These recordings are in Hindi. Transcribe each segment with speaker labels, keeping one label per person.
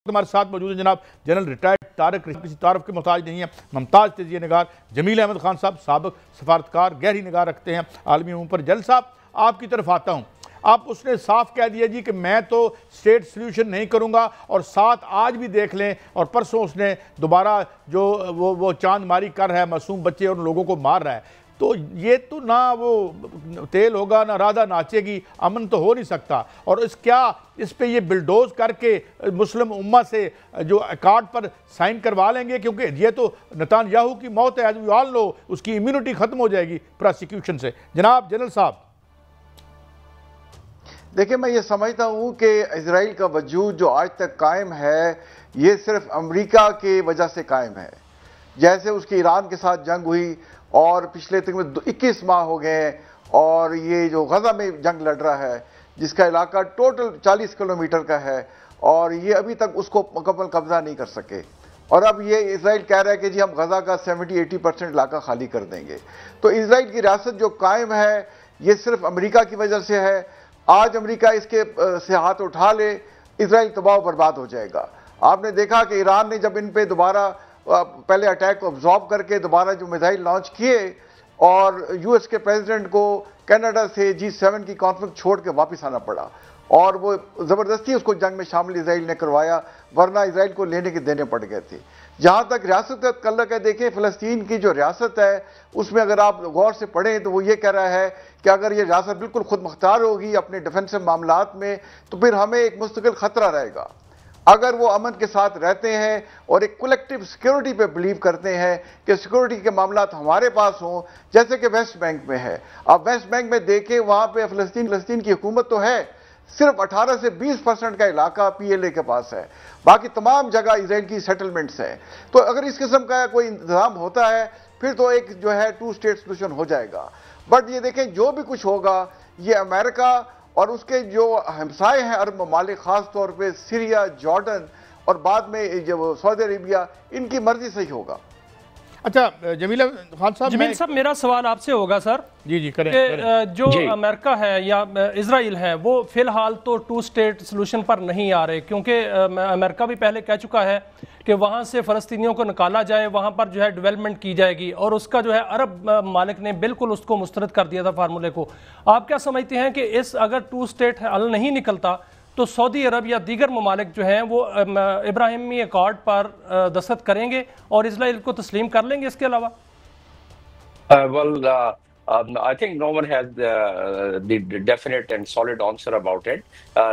Speaker 1: हमारे साथ मौजूद है जनाब जनरल रिटायर्ड तारक, किसी तारफ के मोहताज नहीं है, मुमताज़ तजिया निगार जमील अहमद खान साहब, साबिक सफारतकार, गहरी निगाह रखते हैं आलमी अमूर पर। जनरल साहब, आपकी तरफ आता हूँ। आप उसने साफ कह दिया जी कि मैं तो स्टेट सोल्यूशन नहीं करूँगा, और साथ आज भी देख लें और परसों उसने दोबारा जो वो चांद मारी कर रहा है, मासूम बच्चे और लोगों को मार रहा है। तो ये तो ना वो तेल होगा ना राधा नाचेगी, अमन तो हो नहीं सकता। और इस पे ये बिल्डोज करके मुस्लिम उम्मा से जो अकार्ड पर साइन करवा लेंगे, क्योंकि ये तो नेतान्याहू की मौत है, एज वी ऑल नो, उसकी इम्यूनिटी खत्म हो जाएगी प्रोसिक्यूशन से। जनाब जनरल साहब,
Speaker 2: देखिए, मैं ये समझता हूँ कि इजराइल का वजूद जो आज तक कायम है, ये सिर्फ अमेरिका की वजह से कायम है। जैसे उसकी ईरान के साथ जंग हुई और पिछले तकरीबन 21 माह हो गए, और ये जो गजा में जंग लड़ रहा है, जिसका इलाका टोटल 40 किलोमीटर का है, और ये अभी तक उसको मुकम्मल कब्जा नहीं कर सके। और अब ये इजराइल कह रहा है कि जी हम गजा का 70-80% इलाका खाली कर देंगे। तो इजराइल की रियासत जो कायम है, ये सिर्फ अमेरिका की वजह से है। आज अमेरिका इसके से हाथ उठा ले, इजराइल तबाह बर्बाद हो जाएगा। आपने देखा कि ईरान ने जब इन पे दोबारा पहले अटैक को ऑब्जॉर्व करके दोबारा जो मिसाइल लॉन्च किए, और यूएस के प्रेसिडेंट को कनाडा से G7 की कॉन्फ्रेंस छोड़ के वापस आना पड़ा, और वो ज़बरदस्ती उसको जंग में शामिल इजराइल ने करवाया, वरना इजराइल को लेने के देने पड़ गए थे। जहाँ तक रियासत का तल्लुक़ है, देखें फ़लस्तीन की जो रियासत है, उसमें अगर आप गौर से पढ़ें तो वो ये कह रहा है कि अगर ये रियासत बिल्कुल खुद मुख्तार होगी अपने डिफेंसिव मामलात में, तो फिर हमें एक मुस्तकिल ख़तरा रहेगा। अगर वो अमन के साथ रहते हैं और एक कलेक्टिव सिक्योरिटी पे बिलीव करते हैं कि सिक्योरिटी के मामलात हमारे पास हों, जैसे कि वेस्ट बैंक में है। अब वेस्ट बैंक में देखें, वहाँ पे फ़लस्तीन की हुकूमत तो है, सिर्फ 18 से 20% का इलाका PLA के पास है, बाकी तमाम जगह इजराइल की सेटलमेंट्स हैं। तो अगर इस किस्म का कोई इंतजाम होता है, फिर तो एक जो है 2 स्टेट सोल्यूशन हो जाएगा। बट ये देखें, जो भी कुछ होगा, ये अमेरिका और उसके जो हमसाए हैं अरब ममालिक, खास तौर पे सीरिया, जॉर्डन और बाद में जो सऊदी अरेबिया, इनकी मर्जी से ही होगा।
Speaker 1: अच्छा जमील खान साहब,
Speaker 3: मेरा सवाल आपसे होगा सर।
Speaker 1: जी करें।
Speaker 3: जो अमेरिका है या इजराइल है, वो फिलहाल तो 2 स्टेट सोल्यूशन पर नहीं आ रहे, क्योंकि अमेरिका भी पहले कह चुका है कि वहाँ से फ़लस्तीनियों को निकाला जाए, वहाँ पर जो है डेवलपमेंट की जाएगी, और उसका जो है अरब मालिक ने बिल्कुल उसको मुस्तरद कर दिया था फार्मूले को। आप क्या समझते हैं कि अगर 2 स्टेट हल नहीं निकलता, तो सऊदी अरब या दीगर ममालिक जो हैं वो इब्राहिमी अकॉर्ड पर दस्तखत करेंगे और इजराइल को तस्लीम कर लेंगे इसके अलावा?
Speaker 4: I think no one has the definite and solid answer about it.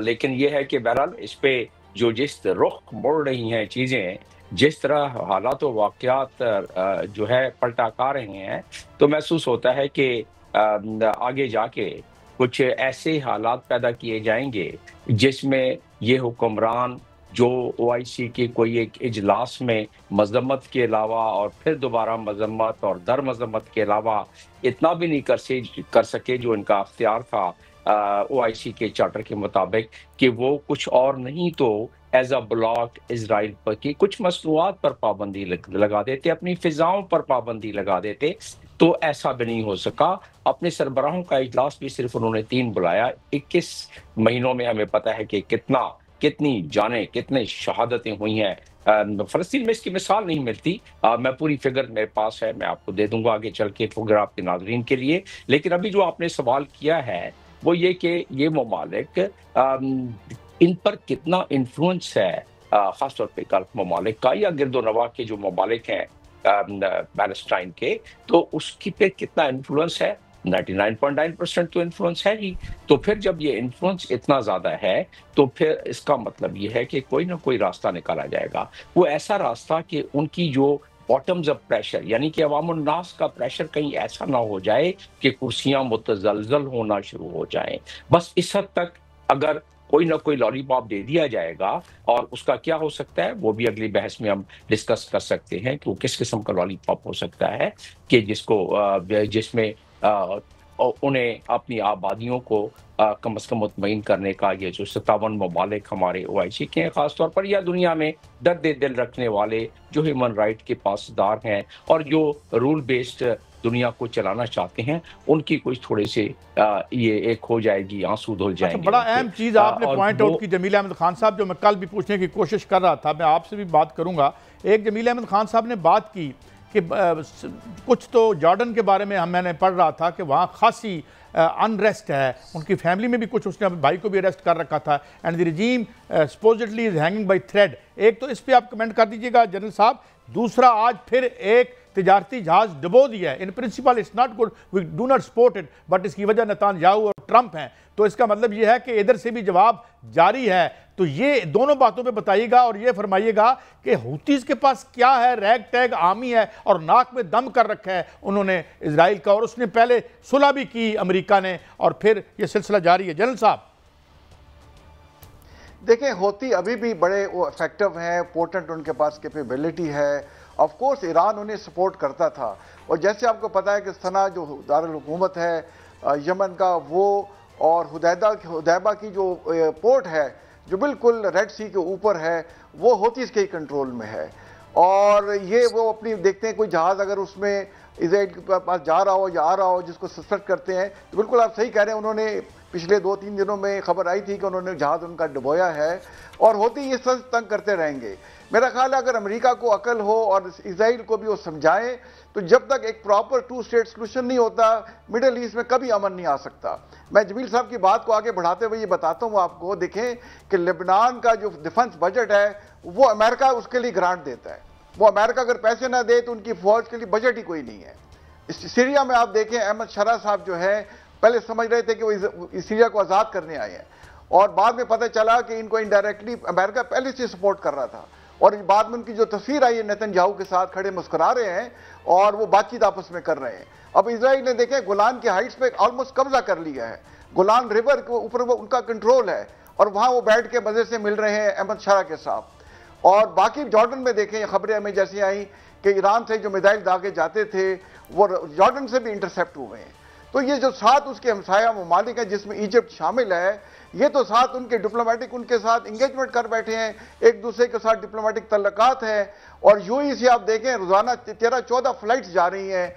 Speaker 4: लेकिन ये है कि बहरहाल इस पे जिस रुख मोड़ रही हैं चीज़ें, जिस तरह हालात व वाक़यात जो है पलटा रहे हैं, तो महसूस होता है कि आगे जाके कुछ ऐसे हालात पैदा किए जाएंगे जिसमें ये हुक्मरान जो OIC के कोई एक इजलास में मजम्मत के अलावा और फिर दोबारा मजम्मत और दर मजम्मत के अलावा इतना भी नहीं कर सके जो इनका अख्तियार था OIC के चार्टर के मुताबिक, कि वो कुछ और नहीं तो एज अ ब्लॉक इसराइल पर की कुछ मसनूआत पर पाबंदी लगा देते, अपनी फिजाओं पर पाबंदी लगा देते। तो ऐसा भी नहीं हो सका। अपने सरबराहों का इजलास भी सिर्फ उन्होंने 3 बुलाया। 21 महीनों में हमें पता है कि कितनी जानें, कितनी शहादतें हुई हैं। फ़लस्तीन में इसकी मिसाल नहीं मिलती। मैं पूरी फिगर मेरे पास है, मैं आपको दे दूंगा आगे चल के फिगर आपके नाज़रीन के लिए। लेकिन अभी जो आपने सवाल किया है वो ये कि ये ममालिक इन पर कितना इन्फ्लुएंस है, ख़ासतौर पर गल्फ ममालिक का या गिरदोनवा के जो ममालिक हैं पैलेस्टाइन के, तो उसकी पे कितना इन्फ्लुएंस है? 99.9% तो इन्फ्लुएंस है ही। तो फिर जब ये इन्फ्लुएंस इतना ज़्यादा है, तो फिर इसका मतलब ये है कि कोई ना कोई रास्ता निकाला जाएगा। वो ऐसा रास्ता कि उनकी जो बॉटम्स अप प्रेशर, यानी कि अवामुन नास का प्रेशर कहीं ऐसा ना हो जाए कि कुर्सियां मुतज़लज़ल होना शुरू हो जाएं। बस इस हद तक अगर कोई ना कोई लॉलीपॉप दे दिया जाएगा, और उसका क्या हो सकता है वो भी अगली बहस में हम डिस्कस कर सकते हैं कि वो किस किस्म का लॉलीपॉप हो सकता है कि जिसमें उन्हें अपनी आबादियों को कम से कम मुतमईन करने का ये जो 57 ममालिक हमारे OIC के हैं खासतौर पर, या दुनिया में दर्द दिल रखने वाले जो ह्यूमन राइट के पासदार हैं और जो रूल बेस्ड दुनिया को चलाना चाहते हैं, उनकी कुछ थोड़े से ये एक हो जाएगी, आंसू धुल
Speaker 1: अच्छा,
Speaker 4: जाएंगे
Speaker 1: बड़ा
Speaker 4: उनके।
Speaker 1: अहम चीज़ आपने
Speaker 4: और
Speaker 1: पॉइंट
Speaker 4: वो
Speaker 1: आउट की जमील अहमद खान साहब, जो मैं कल भी पूछने की कोशिश कर रहा था, मैं आपसे भी बात करूंगा। एक जमील अहमद खान साहब ने बात की कि कुछ तो जॉर्डन के बारे में मैंने पढ़ रहा था कि वहाँ खासी अनरेस्ट है, उनकी फैमिली में भी कुछ, उसने अपने भाई को भी अरेस्ट कर रखा था, and the regime supposedly is hanging by thread. एक तो इस पे आप कमेंट कर दीजिएगा जनरल साहब। दूसरा, आज फिर एक तिजारती जहाज डुबो दिया है। In principle it's not good, we do not support it, but इसकी वजह नेतन्याहू और ट्रंप हैं। तो इसका मतलब यह है कि इधर से भी जवाब जारी है। तो ये दोनों बातों पे बताइएगा और ये फरमाइएगा कि हूतीज के पास क्या है, रैग टैग आर्मी है और नाक में दम कर रखा है उन्होंने इजराइल का, और उसने पहले सुलह भी की अमेरिका ने, और फिर ये सिलसिला जारी है। जनरल साहब
Speaker 2: देखें, हूती अभी भी बड़े वो इफेक्टिव हैं, पोटेंट उनके पास कैपेबिलिटी है। ऑफ कोर्स ईरान उन्हें सपोर्ट करता था, और जैसे आपको पता है कि सना जो दारुल हुकूमत है यमन का, वो और हुदैबा की जो पोर्ट है जो बिल्कुल रेड सी के ऊपर है, वो हूतीस के कंट्रोल में है। और ये वो अपनी देखते हैं कोई जहाज़ अगर उसमें इजराइल के पास जा रहा हो या आ रहा हो जिसको सस्पेक्ट करते हैं, तो बिल्कुल आप सही कह रहे हैं। उन्होंने पिछले 2-3 दिनों में खबर आई थी कि उन्होंने जहाज उनका डुबोया है, और हूती ये सच तंग करते रहेंगे। मेरा ख्याल है अगर अमेरिका को अकल हो और इजराइल को भी वो समझाएं, तो जब तक एक प्रॉपर 2 स्टेट सोल्यूशन नहीं होता, मिडल ईस्ट में कभी अमन नहीं आ सकता। मैं जमील साहब की बात को आगे बढ़ाते हुए ये बताता हूँ आपको, देखें कि लेबनान का जो डिफेंस बजट है वो अमेरिका उसके लिए ग्रांट देता है। वो अमेरिका अगर पैसे ना दे तो उनकी फौज के लिए बजट ही कोई नहीं है। सीरिया में आप देखें, अहमद शरा साहब जो है पहले समझ रहे थे कि वो सीरिया को आज़ाद करने आए हैं, और बाद में पता चला कि इनको इनडायरेक्टली अमेरिका पहले से सपोर्ट कर रहा था। और बाद में उनकी जो तस्वीर आई है नेतन्याहू के साथ खड़े मुस्कुरा रहे हैं और वो बातचीत आपस में कर रहे हैं। अब इजराइल ने देखे गोलान के हाइट्स पे ऑलमोस्ट कब्जा कर लिया है, गोलान रिवर के ऊपर वो उनका कंट्रोल है, और वहां वो बैठ के मजे से मिल रहे हैं अहमद शरा के साथ। और बाकी जॉर्डन में देखें, खबरें हमें जैसी आई कि ईरान से जो मिसाइल दागे जाते थे वो जॉर्डन से भी इंटरसेप्ट हुए हैं। तो ये जो साथ उसके हमसाया ममालिक हैं जिसमें इजिप्ट शामिल है, ये तो साथ उनके डिप्लोमेटिक उनके साथ इंगेजमेंट कर बैठे हैं, एक दूसरे के साथ डिप्लोमेटिक तल्लकात है। और यूएई से आप देखें रोजाना 13-14 फ्लाइट्स जा रही हैं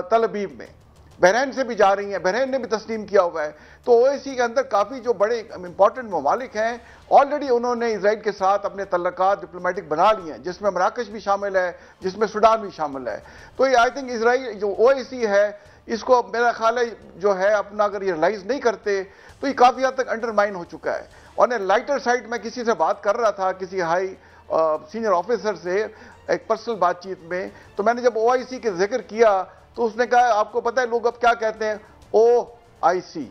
Speaker 2: तल अबीब में, बहरीन से भी जा रही हैं, बहरीन ने भी तस्लीम किया हुआ है। तो ओएसी के अंदर काफ़ी जो बड़े इंपॉर्टेंट ममालिक हैं, ऑलरेडी उन्होंने इसराइल के साथ अपने तल्लकात डिप्लोमेटिक बना लिए हैं, जिसमें मराकश भी शामिल है, जिसमें सूडान भी शामिल है। तो ये आई थिंक इसराइल जो ओएसी है, इसको मेरा ख्याल है जो है अपना अगर ये रियलाइज नहीं करते तो ये काफ़ी हद तक अंडरमाइन हो चुका है। और लाइटर साइड में किसी से बात कर रहा था, किसी हाई सीनियर ऑफिसर से एक पर्सनल बातचीत में, तो मैंने जब ओआईसी के जिक्र किया तो उसने कहा आपको पता है लोग अब क्या कहते हैं, ओआईसी।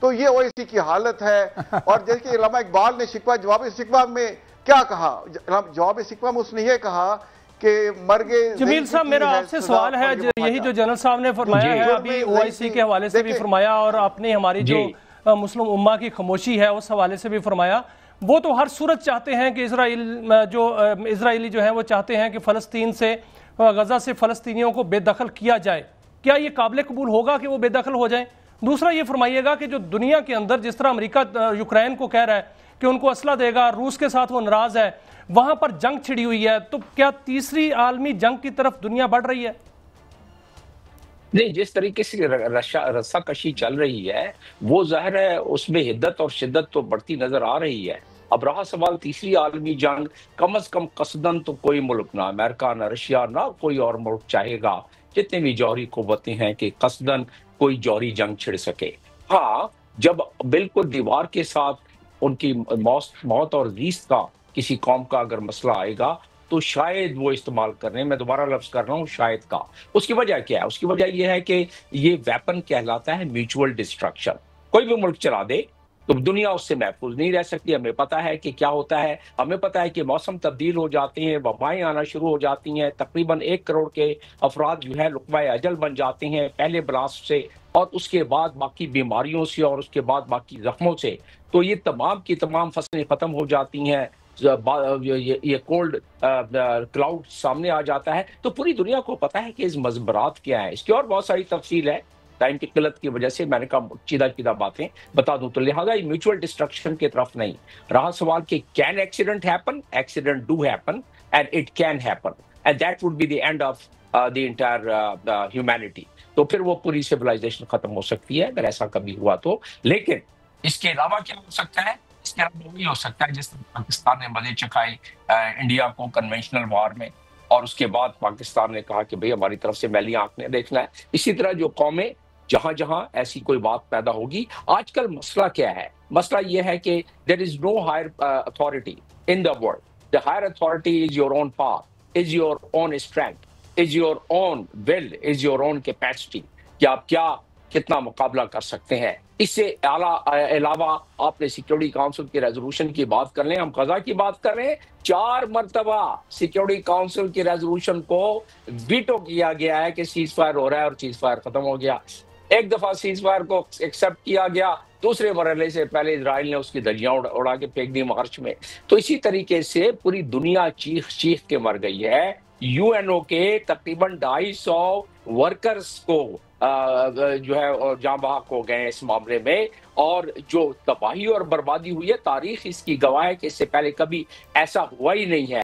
Speaker 2: तो ये ओआईसी की हालत है। और जैसे इल्लामा इकबाल ने जवाब शिकवा में क्या कहा, जवाब शिकवा में उसने ये कहा कि मर गए।
Speaker 3: जमील साहब, मेरा आपसे सवाल है, यही जो जनरल साहब ने फरमाया है अभी ओआईसी के हवाले से भी फरमाया, और आपने हमारी जो मुस्लिम उम्मा की खामोशी है उस हवाले से भी फरमाया। वो तो हर सूरत चाहते हैं कि इजराइली जो है वो चाहते हैं कि फ़लस्तीन से, गजा से फ़लस्तीनियों को बेदखल किया जाए। क्या ये काबिल कबूल होगा कि वो बेदखल हो जाए? दूसरा ये फरमाइएगा कि जो दुनिया के अंदर जिस तरह अमेरिका यूक्रेन को कह रहा है कि उनको असला देगा, रूस के साथ वो नाराज है, वहां पर जंग छिड़ी हुई है, तो क्या तीसरी आलमी जंग की तरफ दुनिया बढ़ रही है?
Speaker 4: नहीं, जिस तरीके से रस्साकशी चल रही है वो जाहिर है उसमें हिद्दत और शिद्दत तो बढ़ती नजर आ रही है। अब रहा सवाल तीसरी आलमी जंग, कम अज कम कसदन तो कोई मुल्क, ना अमेरिका ना रशिया ना कोई और मुल्क चाहेगा, जितने भी जौहरी कुव्वतें हैं, कि कसदन कोई जौहरी जंग छिड़ सके। हाँ, जब बिल्कुल दीवार के साथ उनकी मौत और रीस का किसी कौम का अगर मसला आएगा तो शायद वो इस्तेमाल कर रहे हैं। मैं दोबारा लफ्ज कर रहा हूँ शायद का। उसकी वजह क्या है? उसकी वजह यह है कि ये वेपन कहलाता है म्यूचुअल डिस्ट्रक्शन। कोई भी मुल्क चला दे तो दुनिया उससे महफूज नहीं रह सकती। हमें पता है कि क्या होता है, हमें पता है कि मौसम तब्दील हो जाते हैं, वबाएं आना शुरू हो जाती हैं, तकरीबन 1 करोड़ के अफराद जो है लुक़्वा अजल बन जाते हैं पहले ब्लास्ट से, और उसके बाद बाकी बीमारियों से, और उसके बाद बाकी जख्मों से। तो ये तमाम की तमाम फसलें ख़त्म हो जाती हैं, ये कोल्ड क्लाउड सामने आ जाता है। तो पूरी दुनिया को पता है कि इस मज़बरात क्या है। इसकी और बहुत सारी तफसील है, टाइम की किल्लत की वजह से मैंने कहा सीधा बातें बता दूं। तो लिहाजा ये म्यूचुअल डिस्ट्रक्शन की तरफ नहीं रहा सवाल कि can accident happen, accident do happen and it can happen, and that would be the end of the entire humanity, तो फिर वो पूरी सिविलाइजेशन खत्म हो सकती है अगर ऐसा कभी हुआ तो। लेकिन इसके अलावा क्या हो सकता है? इसके अलावा वही हो सकता है जिस तरह पाकिस्तान ने मजे चखाए इंडिया को कन्वेंशनल वार में, और उसके बाद पाकिस्तान ने कहा कि भाई हमारी तरफ से मैली आंख ने देखना है। इसी तरह जो कौमें जहां जहां ऐसी कोई बात पैदा होगी, आजकल मसला क्या है? मसला यह है कि there is no higher authority in the world. The higher authority is your own power, is your own strength, is your own will, is your own capacity कि आप क्या कितना मुकाबला कर सकते हैं। इससे अलावा आपने सिक्योरिटी काउंसिल की रेजोल्यूशन की बात कर लें, हम गजा की बात कर रहे हैं, 4 मरतबा सिक्योरिटी काउंसिल की रेजोल्यूशन को वीटो किया गया है कि सीज फायर हो रहा है और सीज फायर खत्म हो गया। एक दफा सीज फायर को एक्सेप्ट किया गया, दूसरे मरहले से पहले इजराइल ने उसकी धज्जियां उड़ा के फेंक दी मार्च में। तो इसी तरीके से पूरी दुनिया चीख चीख के मर गई है। यूएनओ के तकरीबन 250 वर्कर्स को जो है जाँ बहक हो गए इस मामले में, और जो तबाही और बर्बादी हुई है तारीख इसकी गवाह है कि इससे पहले कभी ऐसा हुआ ही नहीं है।